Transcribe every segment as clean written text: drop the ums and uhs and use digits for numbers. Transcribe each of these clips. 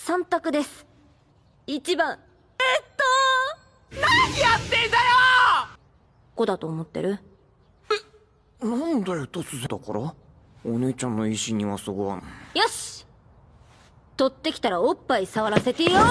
3択です。1番何やってんだよ子だと思ってる？なんだよ突然だから。お姉ちゃんの意思にはそこは。よし、取ってきたらおっぱい触らせてよ。いった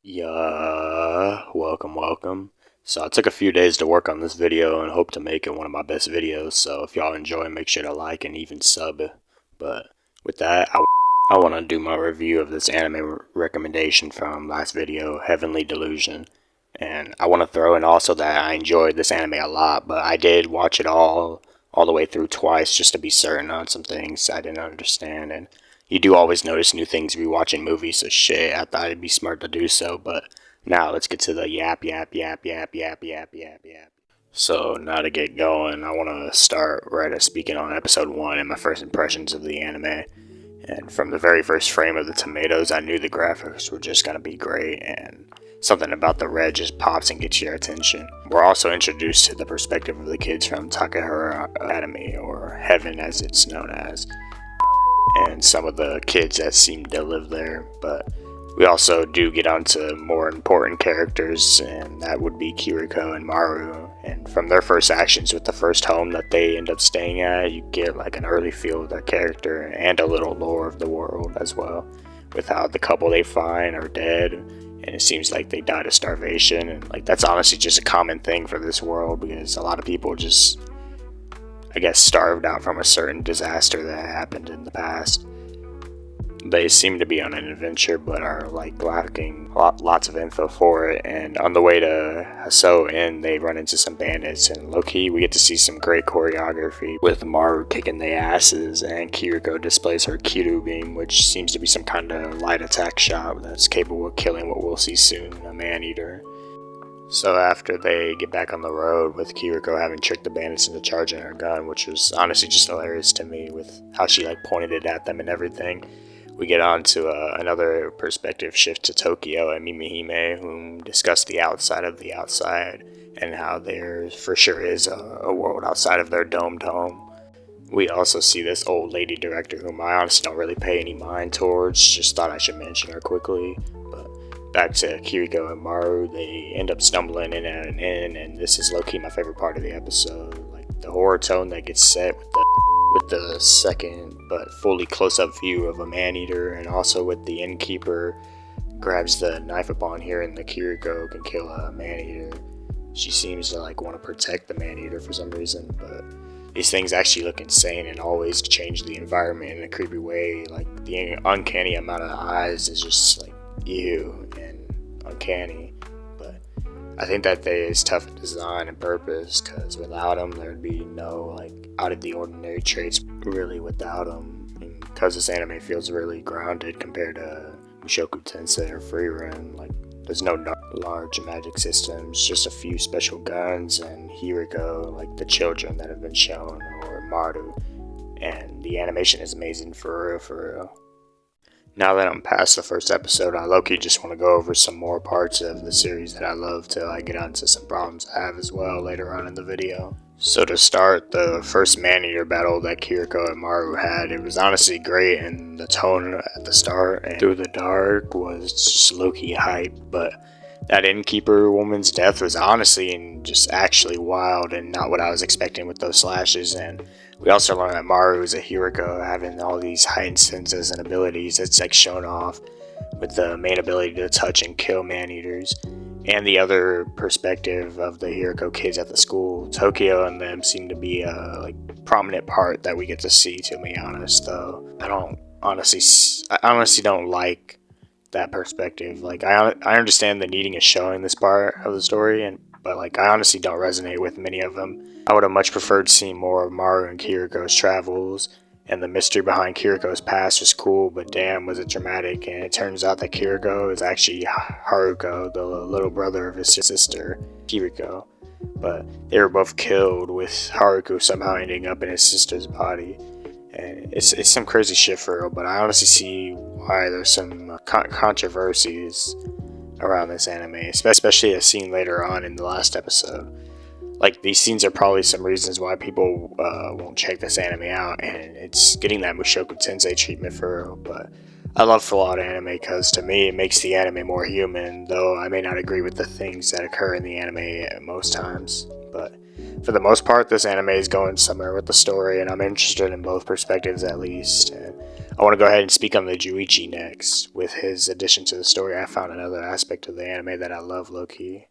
Yeah, welcome. So I took a few days to work on this video and hope to make it one of my best videos, so if y'all enjoy, make sure to like and even sub. But with that, I want to do my review of this anime recommendation from last video, Heavenly Delusion. And I want to throw in also that I enjoyed this anime a lot, but I did watch it all the way through twice just to be certain on some things I didn't understand. And you do always notice new things rewatching movies, so shit, I thought it'd be smart to do so. But now let's get to the yap. So now to get going, I want to start right at speaking on episode 1 and my first impressions of the anime. And from the very first frame of the tomatoes, I knew the graphics were just going to be great, and something about the red just pops and gets your attention. We're also introduced to the perspective of the kids from Takahara Academy, or Heaven as it's known as, and some of the kids that seem to live there. But we also do get onto more important characters, and that would be Kiriko and Maru. And from their first actions with the first home that they end up staying at, you get like an early feel of their character and a little lore of the world as well, with how the couple they find are dead, and it seems like they died of starvation. And like that's honestly just a common thing for this world, because a lot of people just, I guess, starved out from a certain disaster that happened in the past. They seem to be on an adventure, but are like lacking lots of info for it. And on the way to Hasso Inn, they run into some bandits, and low-key we get to see some great choreography with Maru kicking their asses, and Kiriko displays her Kiru beam, which seems to be some kind of light attack shot that's capable of killing what we'll see soon, a man-eater. So after they get back on the road, with Kiriko having tricked the bandits into charging her gun, which was honestly just hilarious to me with how she like pointed it at them and everything, we get on to another perspective shift to Tokyo and Mimihime, whom discuss the outside of the outside, and how there for sure is a world outside of their domed home. We also see this old lady director, whom I honestly don't really pay any mind towards, just thought I should mention her quickly. But back to Kiriko and Maru, they end up stumbling in at an inn, and this is low-key my favorite part of the episode. Like the horror tone that gets set with the second but fully close-up view of a man-eater, and also with the innkeeper grabs the knife upon hearing that Kiriko can kill a man-eater. She seems to like want to protect the man-eater for some reason, but these things actually look insane and always change the environment in a creepy way. Like the uncanny amount of eyes is just like ew and uncanny. But I think that they is tough in design and purpose, because without them there'd be no like out of the ordinary traits really without them. And because this anime feels really grounded compared to Mushoku Tensei or Freerun, like there's no large magic systems, just a few special guns and Hiriko, like the children that have been shown, or Maru, and the animation is amazing for real. Now that I'm past the first episode, I low-key just want to go over some more parts of the series that I love till I get onto some problems I have as well later on in the video. So to start, the first man-eater battle that Kiriko and Maru had, it was honestly great, and the tone at the start and through the dark was just low-key hype, but that innkeeper woman's death was honestly and just actually wild and not what I was expecting with those slashes. And we also learned that Maru is a Hiriko, having all these heightened senses and abilities that's like shown off, with the main ability to touch and kill man-eaters. And the other perspective of the Hiriko kids at the school, Tokyo and them seem to be a like prominent part that we get to see, to be honest. Though I honestly don't like that perspective. Like I understand the needing of showing this part of the story, but like I honestly don't resonate with many of them. I would have much preferred seeing more of Maru and Kiriko's travels, and the mystery behind Kiriko's past was cool, but damn was it dramatic. And it turns out that Kiriko is actually Haruko, the little brother of his sister Kiriko, but they were both killed, with Haruko somehow ending up in his sister's body. And it's some crazy shit for real, but I honestly see why there's some controversies around this anime, especially as seen later on in the last episode. like, these scenes are probably some reasons why people won't check this anime out, and it's getting that Mushoku Tensei treatment for real. But I love flawed anime because to me it makes the anime more human, though I may not agree with the things that occur in the anime at most times. But for the most part, this anime is going somewhere with the story, and I'm interested in both perspectives at least. And I want to go ahead and speak on the Juichi next. With his addition to the story, I found another aspect of the anime that I love low-key.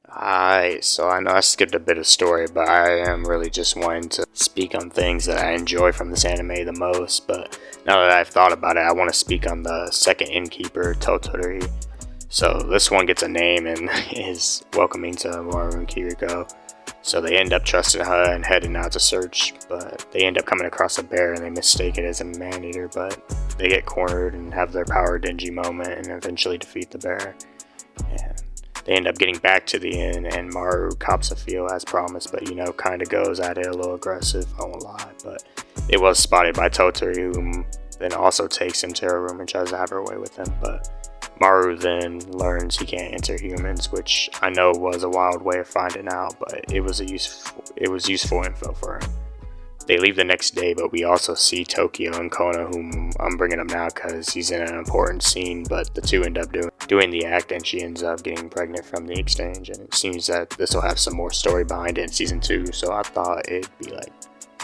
Alright, so I know I skipped a bit of story, but I am really just wanting to speak on things that I enjoy from this anime the most. But now that I've thought about it, I want to speak on the second innkeeper, Totori. So this one gets a name and is welcoming to Maru and Kiriko. So they end up trusting her and heading out to search, but they end up coming across a bear and they mistake it as a man-eater, but they get cornered and have their power Denji moment and eventually defeat the bear. And they end up getting back to the inn, and Maru cops a feel as promised, but kinda goes at it a little aggressive, I won't lie. But it was spotted by Totori, whom then also takes him to her room and tries to have her way with him. But Maru then learns he can't enter humans, which I know was a wild way of finding out, but it was useful info for him. They leave the next day, but we also see Tokyo and Kona, whom I'm bringing up now because he's in an important scene, but the two end up doing the act, and she ends up getting pregnant from the exchange, and it seems that this will have some more story behind it in season 2, so I thought it'd be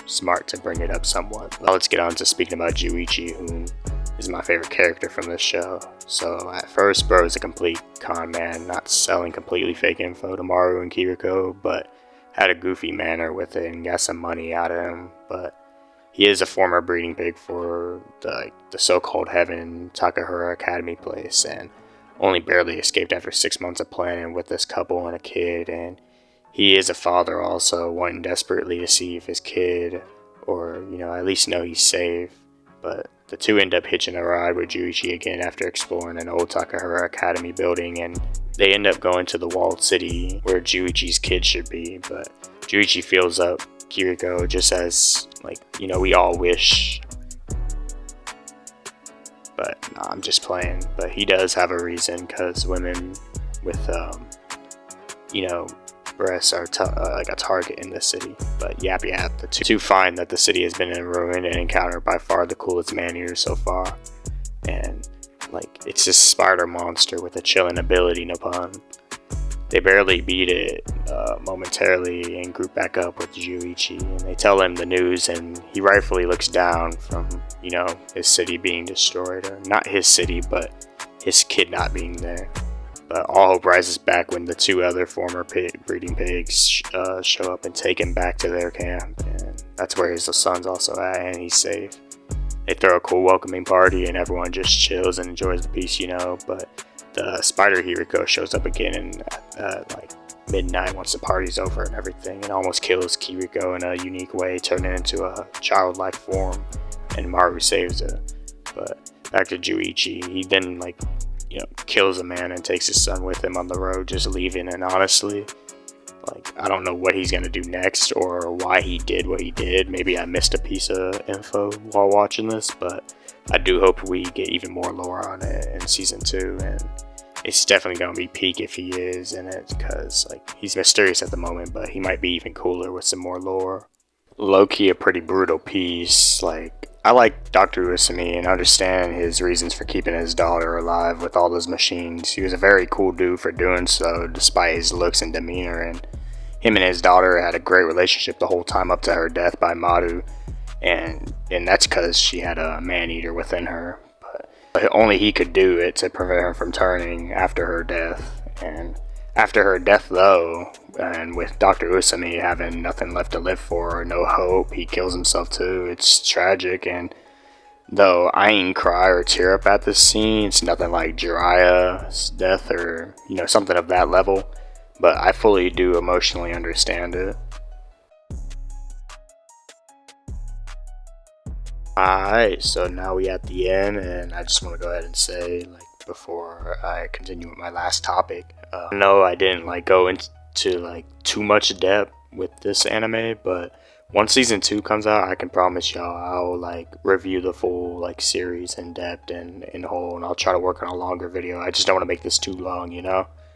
smart to bring it up somewhat. But let's get on to speaking about Juichi, whom is my favorite character from this show. So at first, bro is a complete con man, not selling completely fake info to Maru and Kiriko, but had a goofy manner with it and got some money out of him. But he is a former breeding pig for the so-called Heaven Takahura Academy place, and only barely escaped after 6 months of planning with this couple and a kid. And he is a father also, wanting desperately to see if his kid, or at least know he's safe. But the two end up hitching a ride with Juichi again after exploring an old Takahura Academy building, and they end up going to the walled city where Juichi's kid should be. But Juichi feels up Kiriko just as, we all wish. But nah, I'm just playing. But he does have a reason, because women with, breasts are a target in this city. But yap, the two find that the city has been in ruin and encounter by far the coolest man-eater so far. And it's this spider monster with a chilling ability, no pun. They barely beat it momentarily and group back up with Juichi, and they tell him the news, and he rightfully looks down from his city being destroyed, or not his city, but his kid not being there. But all hope rises back when the two other former breeding pigs show up and take him back to their camp, and that's where his son's also at, and he's safe. They throw a cool welcoming party, and everyone just chills and enjoys the peace, but the spider Hiriko shows up again at midnight once the party's over and everything, and almost kills Kiriko in a unique way, turning into a childlike form, and Maru saves her. But back to Juichi, he then kills a man and takes his son with him on the road, just leaving. And honestly, I don't know what he's gonna do next or why he did what he did. Maybe I missed a piece of info while watching this, but I do hope we get even more lore on it in season 2, and it's definitely gonna be peak if he is in it, because he's mysterious at the moment, but he might be even cooler with some more lore. Low-key a pretty brutal piece. I like Dr. Usami and understand his reasons for keeping his daughter alive with all those machines. He was a very cool dude for doing so, despite his looks and demeanor, and him and his daughter had a great relationship the whole time up to her death by Maru, and that's because she had a man-eater within her. But only he could do it to prevent her from turning after her death. And after her death though, and with Dr. Usami having nothing left to live for, or no hope, he kills himself too. It's tragic, and though I ain't cry or tear up at this scene, it's nothing like Jiraiya's death or something of that level, but I fully do emotionally understand it. Alright, so now we at the end, and I just want to go ahead and say, before I continue with my last topic, no, I didn't go into too much depth with this anime, but once season 2 comes out, I can promise y'all I'll review the full series in depth and in whole, and I'll try to work on a longer video. I just don't want to make this too long,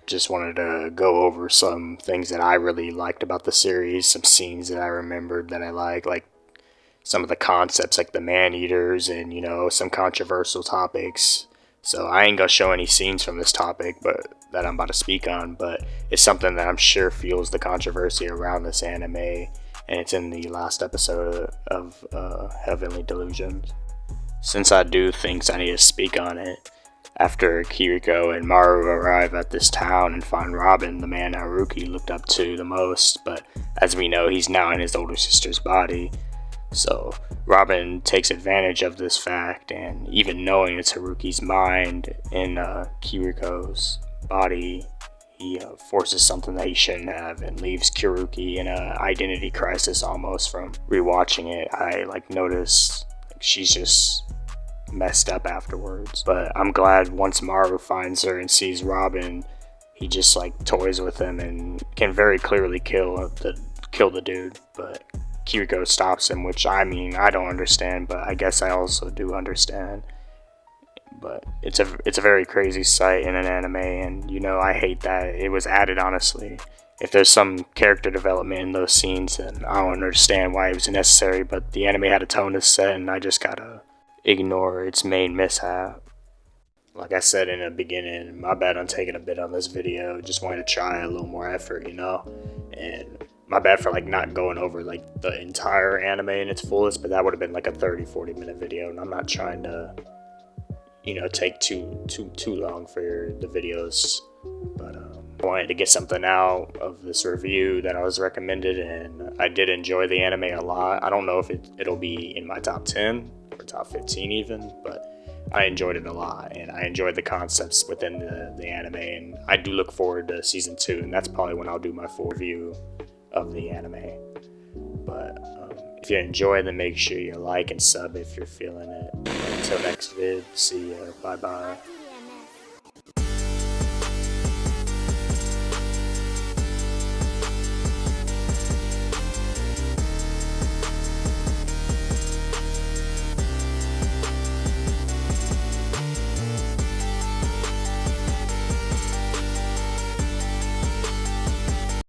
just wanted to go over some things that I really liked about the series, some scenes that I remembered that I like some of the concepts like the man-eaters and, you know, some controversial topics. So I ain't gonna show any scenes from this topic but that I'm about to speak on, but it's something that I'm sure fuels the controversy around this anime, and it's in the last episode of Heavenly Delusions. Since I do think I need to speak on it, after Kiriko and Maru arrive at this town and find Robin, the man Haruki looked up to the most, but as we know, he's now in his older sister's body. So Robin takes advantage of this fact, and even knowing it's Haruki's mind in Kiriko's body, he forces something that he shouldn't have and leaves Kiruki in an identity crisis almost. From rewatching it, I noticed she's just messed up afterwards. But I'm glad once Maru finds her and sees Robin, he just toys with him and can very clearly kill the dude. But Kiriko stops him, which I don't understand, but I guess I also do understand. But it's a very crazy sight in an anime, and you know, I hate that it was added. Honestly, if there's some character development in those scenes, then I don't understand why it was necessary. But the anime had a tone to set, and I just gotta ignore its main mishap. Like I said in the beginning, my bad on taking a bit on this video. Just wanted to try a little more effort, you know, and my bad for not going over the entire anime in its fullest, but that would have been a 30-40 minute video, and I'm not trying to, you know, take too long for the videos. But I wanted to get something out of this review that I was recommended, and I did enjoy the anime a lot. I don't know if it'll be in my top 10 or top 15 even, but I enjoyed it a lot, and I enjoyed the concepts within the anime, and I do look forward to season 2, and that's probably when I'll do my full review of the anime. But if you enjoy, then make sure you like and sub if you're feeling it. Until next vid, see ya, bye bye.